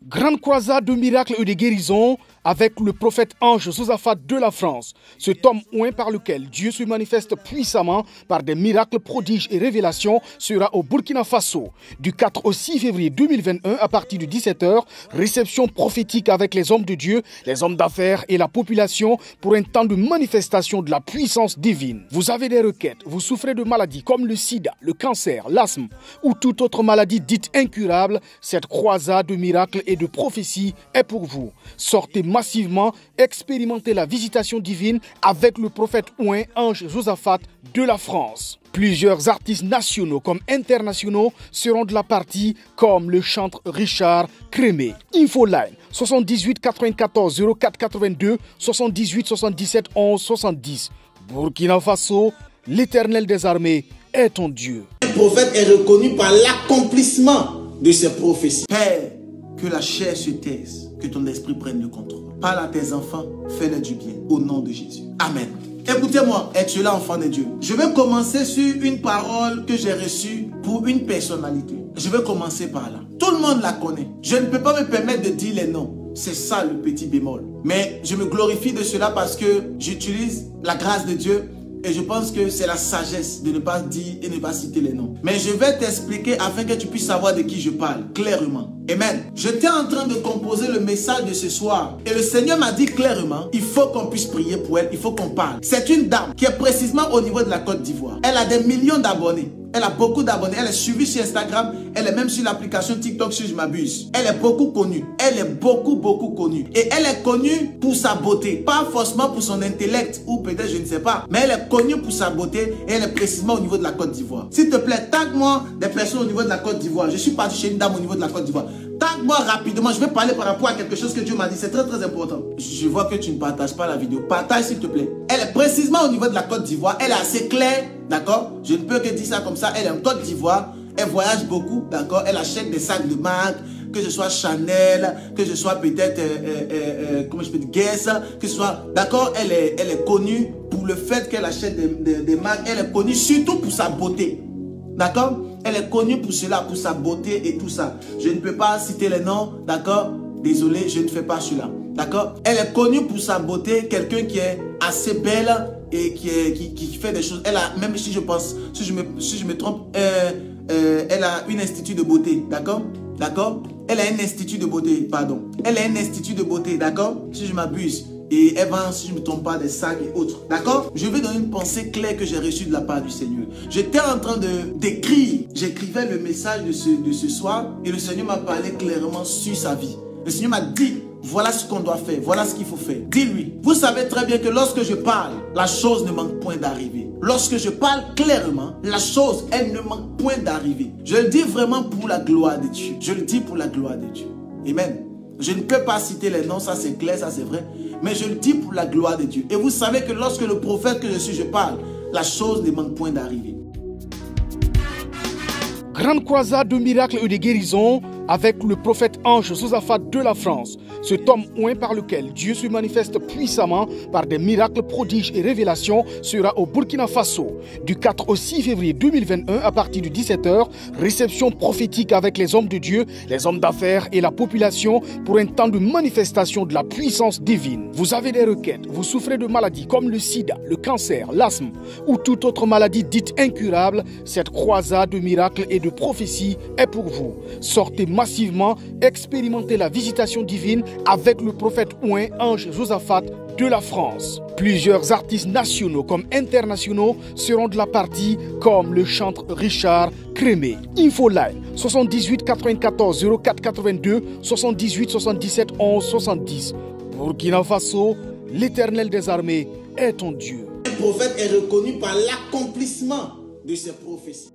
Grande croisade de miracles et de guérisons avec le prophète ange Josaphat de la France. Cet homme oint par lequel Dieu se manifeste puissamment par des miracles, prodiges et révélations sera au Burkina Faso. Du 4 au 6 février 2021 à partir de 17h, réception prophétique avec les hommes de Dieu, les hommes d'affaires et la population pour un temps de manifestation de la puissance divine. Vous avez des requêtes, vous souffrez de maladies comme le sida, le cancer, l'asthme ou toute autre maladie dite incurable, cette croisade de miracles et de prophéties est pour vous. Sortez massivement, expérimentez la visitation divine avec le prophète oint ange Josaphat de la France. Plusieurs artistes nationaux comme internationaux seront de la partie comme le chantre Richard Crémé. Infoline 78 94 04 82 78 77 11 70. Burkina Faso, l'Éternel des armées est ton Dieu. Un prophète est reconnu par l'accomplissement de ses prophéties. Père, que la chair se taise, que ton esprit prenne le contrôle. Parle à tes enfants, fais-leur du bien, au nom de Jésus. Amen. Écoutez-moi, excellent enfant de Dieu. Je vais commencer sur une parole que j'ai reçue pour une personnalité. Je vais commencer par là. Tout le monde la connaît. Je ne peux pas me permettre de dire les noms. C'est ça le petit bémol. Mais je me glorifie de cela parce que j'utilise la grâce de Dieu. Et je pense que c'est la sagesse de ne pas dire et ne pas citer les noms. Mais je vais t'expliquer afin que tu puisses savoir de qui je parle clairement. Amen. J'étais en train de composer le message de ce soir. Et le Seigneur m'a dit clairement, il faut qu'on puisse prier pour elle, il faut qu'on parle. C'est une dame qui est précisément au niveau de la Côte d'Ivoire. Elle a des millions d'abonnés. Elle a beaucoup d'abonnés. Elle est suivie sur Instagram. Elle est même sur l'application TikTok si je m'abuse. Elle est beaucoup connue. Elle est beaucoup connue. Et elle est connue pour sa beauté. Pas forcément pour son intellect ou peut-être je ne sais pas. Mais elle est connue pour sa beauté et elle est précisément au niveau de la Côte d'Ivoire. S'il te plaît, tag-moi des personnes au niveau de la Côte d'Ivoire. Je suis parti chez une dame au niveau de la Côte d'Ivoire. Tag-moi rapidement. Je vais parler par rapport à quelque chose que Dieu m'a dit. C'est très important. Je vois que tu ne partages pas la vidéo. Partage s'il te plaît. Elle est précisément au niveau de la Côte d'Ivoire. Elle est assez claire. D'accord? Je ne peux que dire ça comme ça. Elle est en Côte d'Ivoire. Elle voyage beaucoup. D'accord? Elle achète des sacs de marque. Que ce soit Chanel. Que ce soit peut-être comment je peux dire, Guess. Que ce soit... D'accord? Elle est connue pour le fait qu'elle achète des marques. Elle est connue surtout pour sa beauté. D'accord? Elle est connue pour cela, pour sa beauté et tout ça. Je ne peux pas citer les noms. D'accord? Désolé, je ne fais pas cela. D'accord? Elle est connue pour sa beauté. Quelqu'un qui est assez belle et qui fait des choses. Elle a, même si je pense, si je me trompe, elle a un institut de beauté. D'accord? D'accord? Elle a un institut de beauté, pardon. Elle a un institut de beauté, d'accord? Si je m'abuse. Et elle vend, si je ne me trompe pas, des sacs et autres. D'accord? Je vais donner une pensée claire que j'ai reçue de la part du Seigneur. J'étais en train d'écrire. J'écrivais le message de ce soir. Et le Seigneur m'a parlé clairement sur sa vie. Le Seigneur m'a dit, voilà ce qu'on doit faire. Voilà ce qu'il faut faire. Dis-lui. Vous savez très bien que lorsque je parle, la chose ne manque point d'arriver. Lorsque je parle clairement, la chose, elle ne manque point d'arriver. Je le dis vraiment pour la gloire de Dieu. Je le dis pour la gloire de Dieu. Amen. Je ne peux pas citer les noms, ça c'est clair, ça c'est vrai. Mais je le dis pour la gloire de Dieu. Et vous savez que lorsque le prophète que je suis, je parle, la chose ne manque point d'arriver. Grande croisade de miracles et de guérisons avec le prophète ange Josaphat de la France. Cet homme oint par lequel Dieu se manifeste puissamment par des miracles, prodiges et révélations sera au Burkina Faso. Du 4 au 6 février 2021 à partir de 17h, réception prophétique avec les hommes de Dieu, les hommes d'affaires et la population pour un temps de manifestation de la puissance divine. Vous avez des requêtes, vous souffrez de maladies comme le sida, le cancer, l'asthme ou toute autre maladie dite incurable, cette croisade de miracles et de prophéties est pour vous. Sortez massivement, expérimentez la visitation divine avec le prophète oint ange Josaphat de la France. Plusieurs artistes nationaux comme internationaux seront de la partie comme le chantre Richard Crémé. Infoline 78 94 04 82 78 77 11 70. Burkina Faso, l'Éternel des armées est ton Dieu. Un prophète est reconnu par l'accomplissement de ses prophéties.